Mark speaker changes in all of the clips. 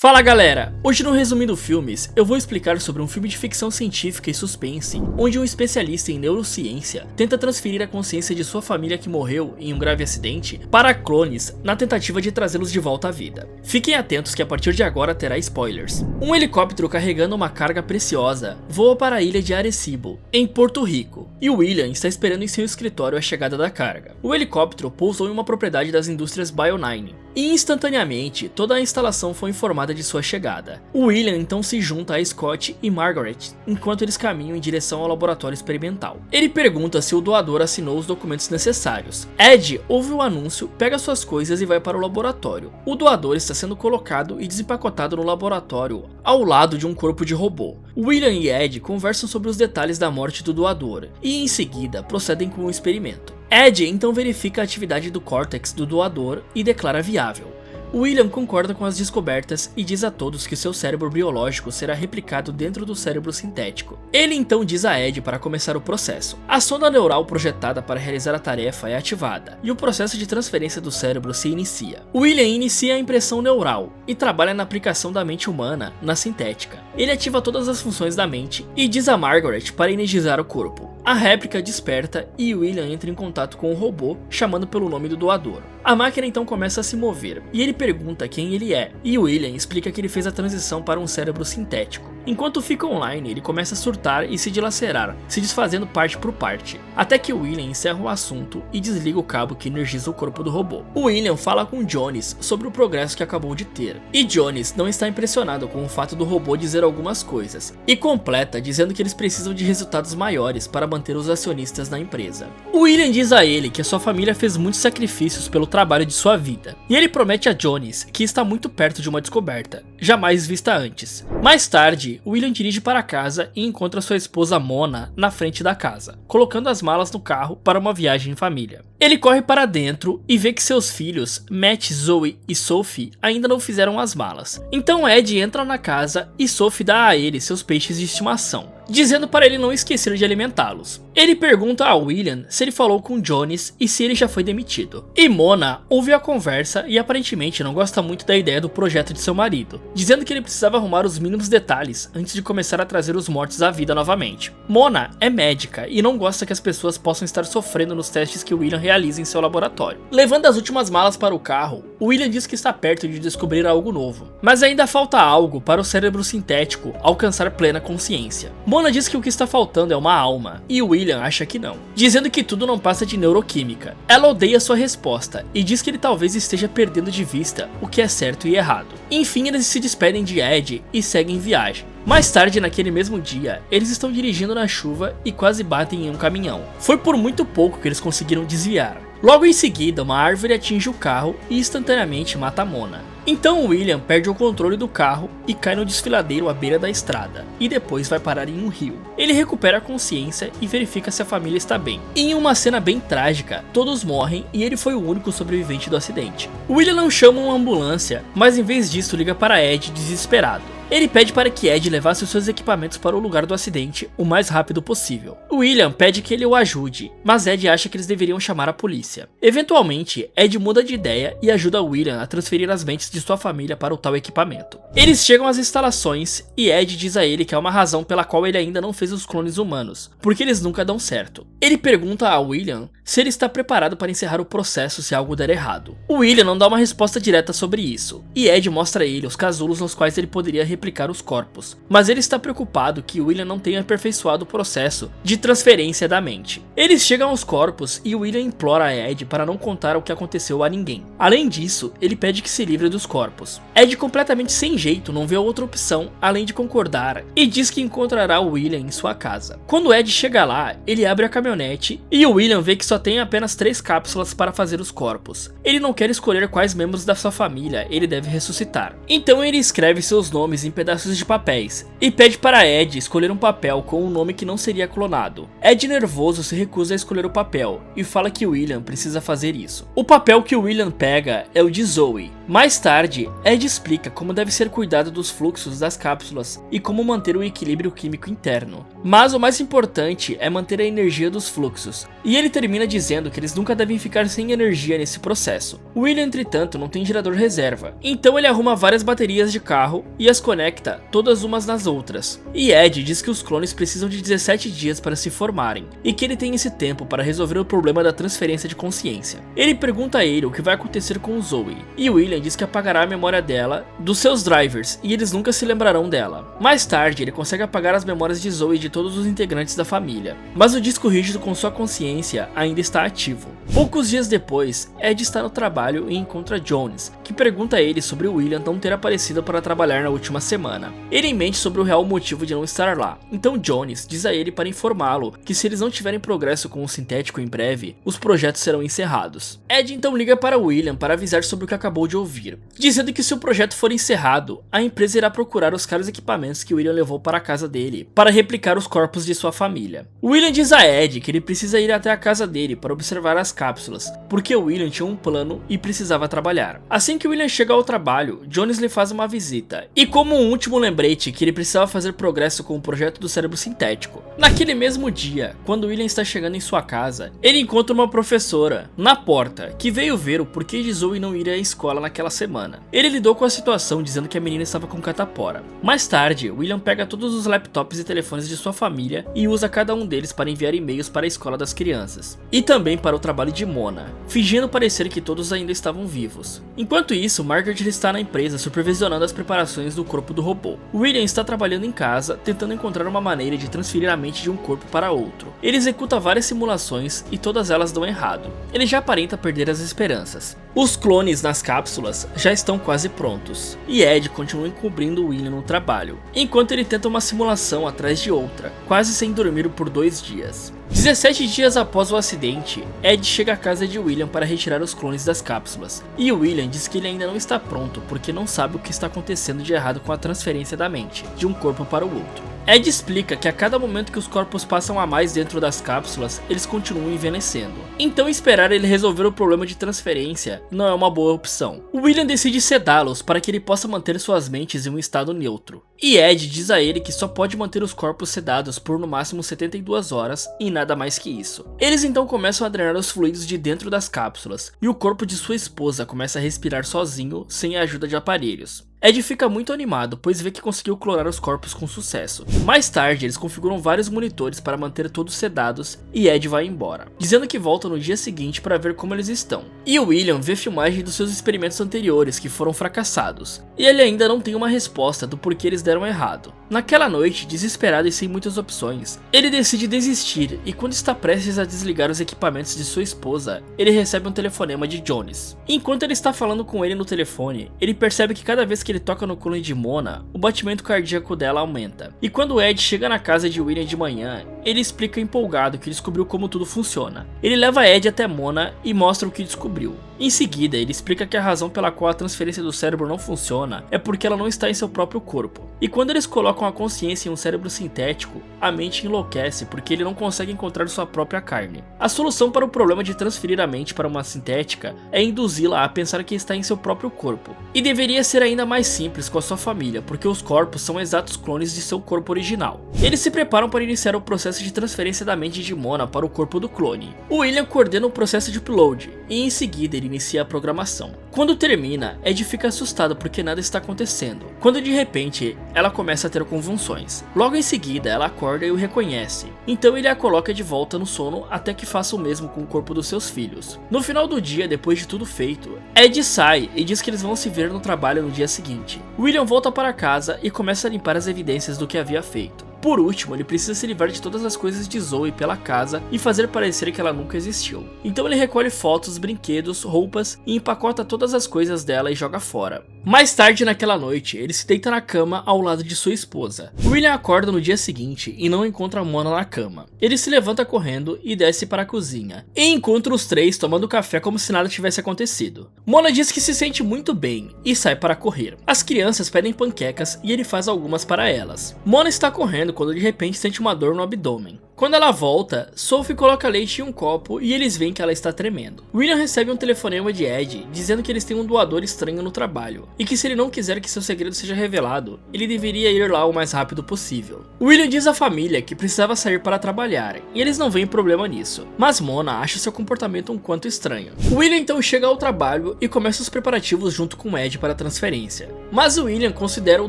Speaker 1: Fala galera, hoje no Resumindo Filmes eu vou explicar sobre um filme de ficção científica e suspense, onde um especialista em neurociência tenta transferir a consciência de sua família que morreu em um grave acidente para clones na tentativa de trazê-los de volta à vida. Fiquem atentos que a partir de agora terá spoilers. Um helicóptero carregando uma carga preciosa voa para a ilha de Arecibo, em Porto Rico, e William está esperando em seu escritório a chegada da carga. O helicóptero pousou em uma propriedade das indústrias Bio9, e instantaneamente toda a instalação foi informada de sua chegada. O William então se junta a Scott e Margaret enquanto eles caminham em direção ao laboratório experimental. Ele pergunta se o doador assinou os documentos necessários. Ed ouve o anúncio, pega suas coisas e vai para o laboratório. O doador está sendo colocado e desempacotado no laboratório ao lado de um corpo de robô. William e Ed conversam sobre os detalhes da morte do doador e em seguida procedem com o experimento. Ed então verifica a atividade do córtex do doador e declara viável. William concorda com as descobertas e diz a todos que seu cérebro biológico será replicado dentro do cérebro sintético. Ele então diz a Ed para começar o processo. A sonda neural projetada para realizar a tarefa é ativada e o processo de transferência do cérebro se inicia. William inicia a impressão neural e trabalha na aplicação da mente humana na sintética. Ele ativa todas as funções da mente e diz a Margaret para energizar o corpo. A réplica desperta e William entra em contato com o robô, chamando pelo nome do doador. A máquina então começa a se mover e ele pergunta quem ele é, e William explica que ele fez a transição para um cérebro sintético. Enquanto fica online, ele começa a surtar e se dilacerar, se desfazendo parte por parte, até que William encerra o assunto e desliga o cabo que energiza o corpo do robô. William fala com Jones sobre o progresso que acabou de ter, e Jones não está impressionado com o fato do robô dizer algumas coisas, e completa dizendo que eles precisam de resultados maiores para manter os acionistas na empresa. William diz a ele que a sua família fez muitos sacrifícios pelo trabalho de sua vida, e ele promete a Jones que está muito perto de uma descoberta, jamais vista antes. Mais tarde, William dirige para casa e encontra sua esposa Mona na frente da casa, colocando as malas no carro para uma viagem em família. Ele corre para dentro e vê que seus filhos, Matt, Zoe e Sophie, ainda não fizeram as malas. Então Ed entra na casa e Sophie dá a ele seus peixes de estimação, dizendo para ele não esquecer de alimentá-los. Ele pergunta a William se ele falou com Jones e se ele já foi demitido. E Mona ouve a conversa e aparentemente não gosta muito da ideia do projeto de seu marido, dizendo que ele precisava arrumar os mínimos detalhes antes de começar a trazer os mortos à vida novamente. Mona é médica e não gosta que as pessoas possam estar sofrendo nos testes que William realiza em seu laboratório. Levando as últimas malas para o carro, William diz que está perto de descobrir algo novo, mas ainda falta algo para o cérebro sintético alcançar plena consciência. Mona diz que o que está faltando é uma alma, e William acha que não, dizendo que tudo não passa de neuroquímica. Ela odeia sua resposta e diz que ele talvez esteja perdendo de vista o que é certo e errado. Enfim, eles se despedem de Ed e seguem viagem. Mais tarde naquele mesmo dia, eles estão dirigindo na chuva e quase batem em um caminhão. Foi por muito pouco que eles conseguiram desviar. Logo em seguida, uma árvore atinge o carro e instantaneamente mata Mona. Então William perde o controle do carro e cai no desfiladeiro à beira da estrada, e depois vai parar em um rio. Ele recupera a consciência e verifica se a família está bem. E em uma cena bem trágica, todos morrem e ele foi o único sobrevivente do acidente. William não chama uma ambulância, mas em vez disso liga para Ed desesperado. Ele pede para que Ed levasse os seus equipamentos para o lugar do acidente o mais rápido possível. William pede que ele o ajude, mas Ed acha que eles deveriam chamar a polícia. Eventualmente, Ed muda de ideia e ajuda William a transferir as mentes de sua família para o tal equipamento. Eles chegam às instalações e Ed diz a ele que há uma razão pela qual ele ainda não fez os clones humanos, porque eles nunca dão certo. Ele pergunta a William se ele está preparado para encerrar o processo se algo der errado. William não dá uma resposta direta sobre isso, e Ed mostra a ele os casulos nos quais ele poderia replicar os corpos, mas ele está preocupado que William não tenha aperfeiçoado o processo de transferência da mente. Eles chegam aos corpos e William implora a Ed para não contar o que aconteceu a ninguém. Além disso, ele pede que se livre dos corpos. Ed, completamente sem jeito, não vê outra opção além de concordar e diz que encontrará William em sua casa. Quando Ed chega lá, ele abre a caminhonete e William vê que só tem apenas 3 cápsulas para fazer os corpos. Ele não quer escolher quais membros da sua família ele deve ressuscitar. Então ele escreve seus nomes e em pedaços de papéis e pede para Ed escolher um papel com um nome que não seria clonado. Ed, nervoso, se recusa a escolher o papel e fala que William precisa fazer isso. O papel que William pega é o de Zoe. Mais tarde, Ed explica como deve ser cuidado dos fluxos das cápsulas e como manter o equilíbrio químico interno. Mas o mais importante é manter a energia dos fluxos, e ele termina dizendo que eles nunca devem ficar sem energia nesse processo. William, entretanto, não tem gerador reserva, então ele arruma várias baterias de carro e as conecta todas umas nas outras. E Ed diz que os clones precisam de 17 dias para se formarem, e que ele tem esse tempo para resolver o problema da transferência de consciência. Ele pergunta a ele o que vai acontecer com Zoe, e William diz que apagará a memória dela, dos seus drivers, e eles nunca se lembrarão dela. Mais tarde, ele consegue apagar as memórias de Zoe e de todos os integrantes da família, mas o disco rígido com sua consciência ainda está ativo. Poucos dias depois, Ed está no trabalho e encontra Jones, que pergunta a ele sobre o William não ter aparecido para trabalhar na última semana. Ele mente sobre o real motivo de não estar lá, então Jones diz a ele para informá-lo que se eles não tiverem progresso com o sintético em breve, os projetos serão encerrados. Ed então liga para William para avisar sobre o que acabou de ouvir, dizendo que se o projeto for encerrado, a empresa irá procurar os caros equipamentos que William levou para a casa dele, para replicar os corpos de sua família. William diz a Ed que ele precisa ir até a casa dele para observar as cápsulas, porque William tinha um plano e precisava trabalhar. Assim que William chega ao trabalho, Jones lhe faz uma visita, e como um último lembrete que ele precisava fazer progresso com o projeto do cérebro sintético. Naquele mesmo dia, quando William está chegando em sua casa, ele encontra uma professora na porta, que veio ver o porquê de Zoe não ir à escola naquela semana. Ele lidou com a situação dizendo que a menina estava com catapora. Mais tarde, William pega todos os laptops e telefones de sua família e usa cada um deles para enviar e-mails para a escola das crianças, e também para o trabalho de Mona, fingindo parecer que todos ainda estavam vivos. Enquanto isso, Margaret está na empresa supervisionando as preparações do corpo do robô. William está trabalhando em casa, tentando encontrar uma maneira de transferir a mente de um corpo para outro. Ele executa várias simulações e todas elas dão errado. Ele já aparenta perder as esperanças. Os clones nas cápsulas já estão quase prontos, e Ed continua encobrindo William no trabalho, enquanto ele tenta uma simulação atrás de outra, quase sem dormir por 2 dias. 17 dias após o acidente, Ed chega à casa de William para retirar os clones das cápsulas, e William diz que ele ainda não está pronto porque não sabe o que está acontecendo de errado com a transferência da mente, de um corpo para o outro. Ed explica que a cada momento que os corpos passam a mais dentro das cápsulas, eles continuam envelhecendo. Então esperar ele resolver o problema de transferência não é uma boa opção. William decide sedá-los para que ele possa manter suas mentes em um estado neutro. E Ed diz a ele que só pode manter os corpos sedados por no máximo 72 horas e nada mais que isso. Eles então começam a drenar os fluidos de dentro das cápsulas, e o corpo de sua esposa começa a respirar sozinho, sem a ajuda de aparelhos. Ed fica muito animado, pois vê que conseguiu clonar os corpos com sucesso. Mais tarde, eles configuram vários monitores para manter todos sedados, e Ed vai embora, dizendo que volta no dia seguinte para ver como eles estão. E William vê filmagem dos seus experimentos anteriores que foram fracassados, e ele ainda não tem uma resposta do porquê eles deram errado. Naquela noite, desesperado e sem muitas opções, ele decide desistir, e quando está prestes a desligar os equipamentos de sua esposa, ele recebe um telefonema de Jones. Enquanto ele está falando com ele no telefone, ele percebe que cada vez que ele toca no clone de Mona, o batimento cardíaco dela aumenta. E quando Ed chega na casa de William de manhã, ele explica empolgado que descobriu como tudo funciona. Ele leva Ed até Mona e mostra o que descobriu. Em seguida, ele explica que a razão pela qual a transferência do cérebro não funciona é porque ela não está em seu próprio corpo. E quando eles colocam a consciência em um cérebro sintético, a mente enlouquece porque ele não consegue encontrar sua própria carne. A solução para o problema de transferir a mente para uma sintética é induzi-la a pensar que está em seu próprio corpo. E deveria ser ainda mais simples com a sua família, porque os corpos são exatos clones de seu corpo original. Eles se preparam para iniciar o processo de transferência da mente de Mona para o corpo do clone. O William coordena o processo de upload, e em seguida ele inicia a programação. Quando termina, Ed fica assustado porque nada está acontecendo, quando de repente ela começa a ter convulsões. Logo em seguida ela acorda e o reconhece, então ele a coloca de volta no sono até que faça o mesmo com o corpo dos seus filhos. No final do dia, depois de tudo feito, Ed sai e diz que eles vão se ver no trabalho no dia seguinte. William volta para casa e começa a limpar as evidências do que havia feito. Por último, ele precisa se livrar de todas as coisas de Zoe pela casa e fazer parecer que ela nunca existiu. Então ele recolhe fotos, brinquedos, roupas e empacota todas as coisas dela e joga fora. Mais tarde naquela noite, ele se deita na cama ao lado de sua esposa. William acorda no dia seguinte e não encontra Mona na cama. Ele se levanta correndo e desce para a cozinha, e encontra os três tomando café como se nada tivesse acontecido. Mona diz que se sente muito bem e sai para correr. As crianças pedem panquecas e ele faz algumas para elas. Mona está correndo quando de repente sente uma dor no abdômen. Quando ela volta, Sophie coloca leite em um copo e eles veem que ela está tremendo. William recebe um telefonema de Ed dizendo que eles têm um doador estranho no trabalho e que se ele não quiser que seu segredo seja revelado, ele deveria ir lá o mais rápido possível. William diz à família que precisava sair para trabalhar e eles não veem problema nisso, mas Mona acha seu comportamento um quanto estranho. William então chega ao trabalho e começa os preparativos junto com Ed para a transferência, mas William considera o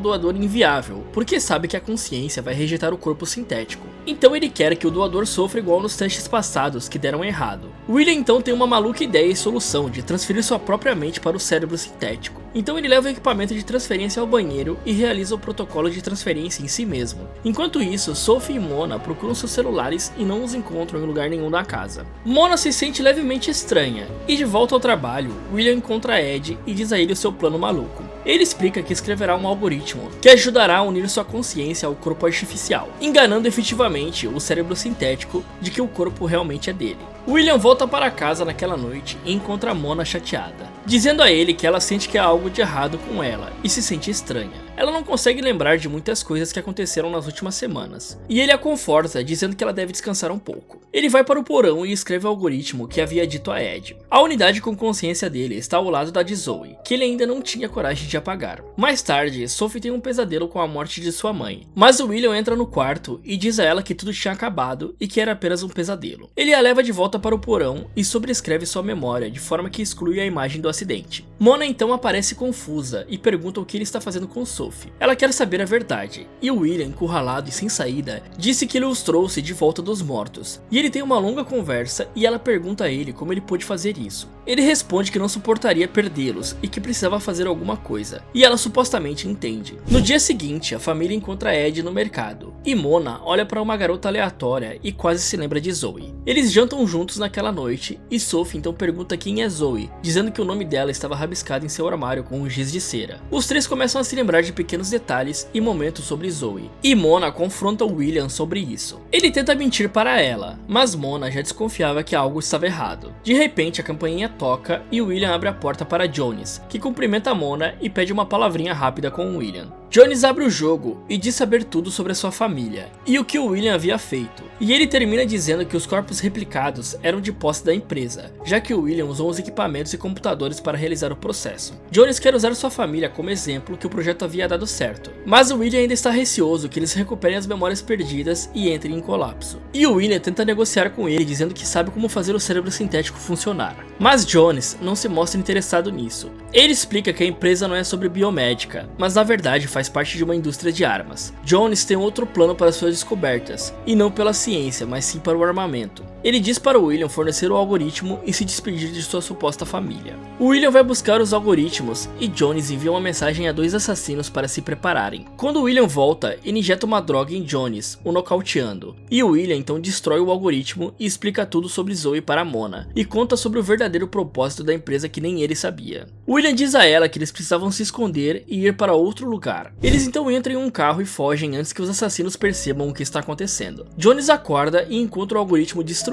Speaker 1: doador inviável porque sabe que a consciência vai rejeitar o corpo sintético. Então ele quer que o doador sofra igual nos testes passados que deram errado. William então tem uma maluca ideia e solução de transferir sua própria mente para o cérebro sintético. Então ele leva o equipamento de transferência ao banheiro e realiza o protocolo de transferência em si mesmo. Enquanto isso, Sophie e Mona procuram seus celulares e não os encontram em lugar nenhum da casa. Mona se sente levemente estranha e de volta ao trabalho, William encontra Ed e diz a ele o seu plano maluco. Ele explica que escreverá um algoritmo que ajudará a unir sua consciência ao corpo artificial, enganando efetivamente o cérebro sintético de que o corpo realmente é dele. William volta para casa naquela noite e encontra Mona chateada, dizendo a ele que ela sente que há algo de errado com ela e se sente estranha. Ela não consegue lembrar de muitas coisas que aconteceram nas últimas semanas, e ele a conforta dizendo que ela deve descansar um pouco. Ele vai para o porão e escreve o algoritmo que havia dito a Ed. A unidade com consciência dele está ao lado da de Zoe, que ele ainda não tinha coragem de apagar. Mais tarde, Sophie tem um pesadelo com a morte de sua mãe, mas o William entra no quarto e diz a ela que tudo tinha acabado e que era apenas um pesadelo. Ele a leva de volta para o porão e sobrescreve sua memória de forma que exclui a imagem do acidente. Mona então aparece confusa e pergunta o que ele está fazendo com Sophie. Ela quer saber a verdade, e o William, encurralado e sem saída, disse que ele os trouxe de volta dos mortos, e ele tem uma longa conversa e ela pergunta a ele como ele pôde fazer isso. Ele responde que não suportaria perdê-los e que precisava fazer alguma coisa, e ela supostamente entende. No dia seguinte, a família encontra Ed no mercado, e Mona olha para uma garota aleatória e quase se lembra de Zoe. Eles jantam juntos naquela noite, e Sophie então pergunta quem é Zoe, dizendo que o nome dela estava rabiscado em seu armário com um giz de cera. Os três começam a se lembrar de pequenos detalhes e momentos sobre Zoe, e Mona confronta o William sobre isso. Ele tenta mentir para ela, mas Mona já desconfiava que algo estava errado. De repente a campainha toca e o William abre a porta para Jones, que cumprimenta Mona e pede uma palavrinha rápida com o William. Jones abre o jogo e diz saber tudo sobre a sua família e o que o William havia feito, e ele termina dizendo que os corpos replicados eram de posse da empresa, já que o William usou os equipamentos e computadores para realizar o processo. Jones quer usar sua família como exemplo que o projeto havia dado certo, mas o William ainda está receoso que eles recuperem as memórias perdidas e entrem em colapso. E o William tenta negociar com ele dizendo que sabe como fazer o cérebro sintético funcionar, mas Jones não se mostra interessado nisso. Ele explica que a empresa não é sobre biomédica, mas na verdade faz parte de uma indústria de armas. Jones tem outro plano para suas descobertas, e não pela ciência, mas sim para o armamento. Ele diz para o William fornecer o algoritmo e se despedir de sua suposta família. O William vai buscar os algoritmos e Jones envia uma mensagem a dois assassinos para se prepararem. Quando o William volta, ele injeta uma droga em Jones, o nocauteando. E o William então destrói o algoritmo e explica tudo sobre Zoe para Mona, e conta sobre o verdadeiro propósito da empresa que nem ele sabia. O William diz a ela que eles precisavam se esconder e ir para outro lugar. Eles então entram em um carro e fogem antes que os assassinos percebam o que está acontecendo. Jones acorda e encontra o algoritmo destruído.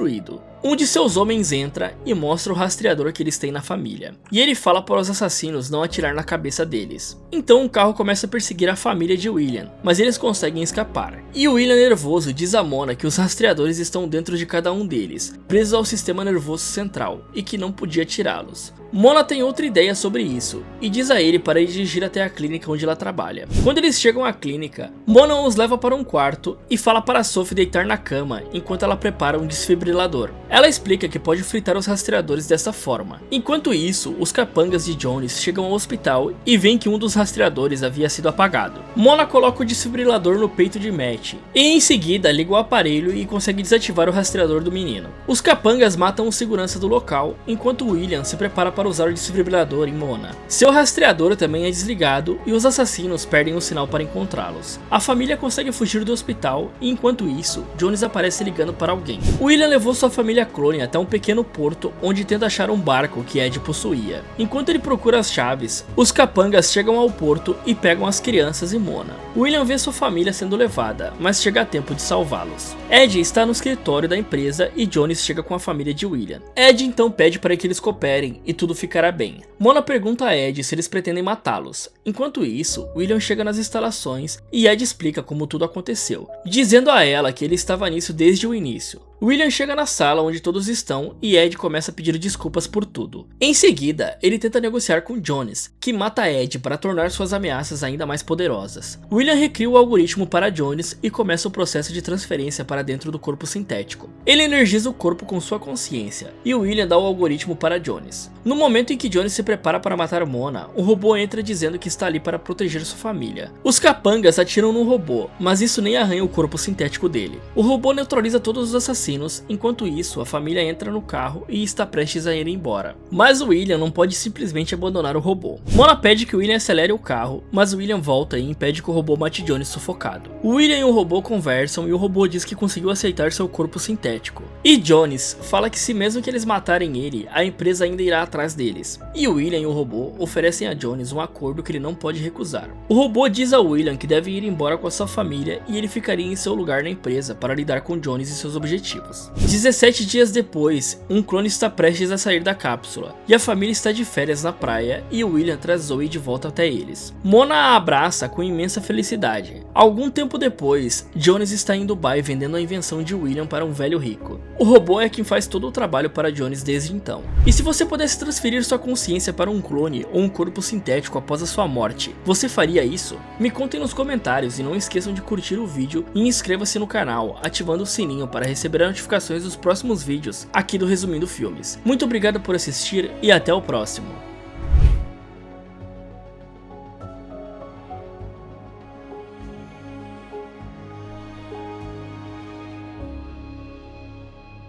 Speaker 1: Um de seus homens entra e mostra o rastreador que eles têm na família, e ele fala para os assassinos não atirar na cabeça deles. Então o carro começa a perseguir a família de William, mas eles conseguem escapar. E o William, nervoso, diz a Mona que os rastreadores estão dentro de cada um deles, presos ao sistema nervoso central, e que não podia tirá-los. Mona tem outra ideia sobre isso, e diz a ele para ir dirigir até a clínica onde ela trabalha. Quando eles chegam à clínica, Mona os leva para um quarto e fala para Sophie deitar na cama enquanto ela prepara um desfibrilador. Ela explica que pode fritar os rastreadores dessa forma. Enquanto isso, os capangas de Jones chegam ao hospital e veem que um dos rastreadores havia sido apagado. Mona coloca o desfibrilador no peito de Matt, e em seguida liga o aparelho e consegue desativar o rastreador do menino. Os capangas matam o segurança do local, enquanto William se prepara para para usar o desfibrilador em Mona. Seu rastreador também é desligado e os assassinos perdem o sinal para encontrá-los. A família consegue fugir do hospital e enquanto isso, Jones aparece ligando para alguém. William levou sua família clone até um pequeno porto onde tenta achar um barco que Ed possuía. Enquanto ele procura as chaves, os capangas chegam ao porto e pegam as crianças e Mona. William vê sua família sendo levada, mas chega a tempo de salvá-los. Ed está no escritório da empresa e Jones chega com a família de William. Ed então pede para que eles cooperem e tudo ficará bem. Mona pergunta a Ed se eles pretendem matá-los. Enquanto isso, William chega nas instalações e Ed explica como tudo aconteceu, dizendo a ela que ele estava nisso desde o início. William chega na sala onde todos estão e Ed começa a pedir desculpas por tudo. Em seguida, ele tenta negociar com Jones, que mata Ed para tornar suas ameaças ainda mais poderosas. William recria o algoritmo para Jones e começa o processo de transferência para dentro do corpo sintético. Ele energiza o corpo com sua consciência e William dá o algoritmo para Jones. No momento em que Jones se prepara para matar Mona, o robô entra dizendo que está ali para proteger sua família. Os capangas atiram no robô, mas isso nem arranha o corpo sintético dele. O robô neutraliza todos os assassinos. Enquanto isso, a família entra no carro e está prestes a ir embora. Mas o William não pode simplesmente abandonar o robô. Mona pede que o William acelere o carro, mas o William volta e impede que o robô mate Jones sufocado. O William e o robô conversam e o robô diz que conseguiu aceitar seu corpo sintético. E Jones fala que se mesmo que eles matarem ele, a empresa ainda irá atrás deles. E o William e o robô oferecem a Jones um acordo que ele não pode recusar. O robô diz a William que deve ir embora com a sua família e ele ficaria em seu lugar na empresa para lidar com Jones e seus objetivos. 17 dias depois, um clone está prestes a sair da cápsula, e a família está de férias na praia e o William traz Zoe de volta até eles. Mona a abraça com imensa felicidade. Algum tempo depois, Jones está em Dubai vendendo a invenção de William para um velho rico. O robô é quem faz todo o trabalho para Jones desde então. E se você pudesse transferir sua consciência para um clone ou um corpo sintético após a sua morte, você faria isso? Me contem nos comentários e não esqueçam de curtir o vídeo e inscreva-se no canal, ativando o sininho para receber notificações dos próximos vídeos aqui do Resumindo Filmes. Muito obrigado por assistir e até o próximo.